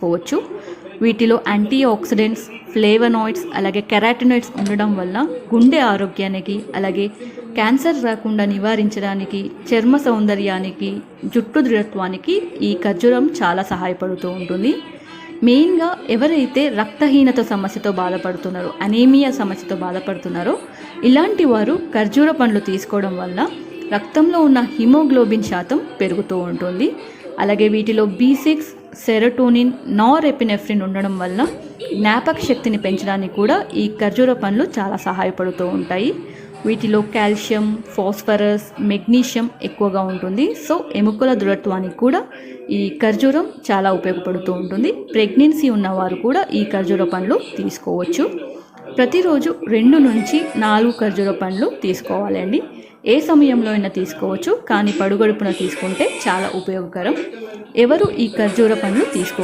కోవచ్చు. వీటిలో anti oxidants, flavonoids, అలాగే కెరాటినాయిడ్స్ ఉండడం వల్ల గుండె ఆరోగ్యానికి, అలాగే క్యాన్సర్ రాకుండా నివారించడానికి, చర్మ సౌందర్యానికి, జుట్టు దృఢత్వానికి ఈ ఖర్జూరం చాలా సహాయపడుతూ ఉంటుంది. మెయిన్గా ఎవరైతే రక్తహీనత సమస్యతో బాధపడుతున్నారో, అనీమియా సమస్యతో బాధపడుతున్నారో ఇలాంటి వారు ఖర్జూర పండ్లు తీసుకోవడం వల్ల రక్తంలో ఉన్న హిమోగ్లోబిన్ శాతం పెరుగుతూ ఉంటుంది. అలాగే వీటిలో B6, సెరోటోనిన్, నారెపినెఫ్రిన్ ఉండడం వల్ల జ్ఞాపక శక్తిని పెంచడానికి కూడా ఈ ఖర్జూర పండ్లు చాలా సహాయపడుతూ ఉంటాయి. వీటిలో కాల్షియం, ఫాస్ఫరస్, మెగ్నీషియం ఎక్కువగా ఉంటుంది. సో ఎముకల దృఢత్వానికి కూడా ఈ ఖర్జూరం చాలా ఉపయోగపడుతూ ఉంటుంది. ప్రెగ్నెన్సీ ఉన్నవారు కూడా ఈ ఖర్జూర పండ్లు తీసుకోవచ్చు. ప్రతిరోజు 2 నుంచి 4 ఖర్జూర పండ్లు తీసుకోవాలండి. ఏ సమయంలో అయినా తీసుకోవచ్చు, కానీ పడుగడుపున తీసుకుంటే చాలా ఉపయోగకరం. ఎవరు ఈ ఖర్జూర పండ్లు తీసుకో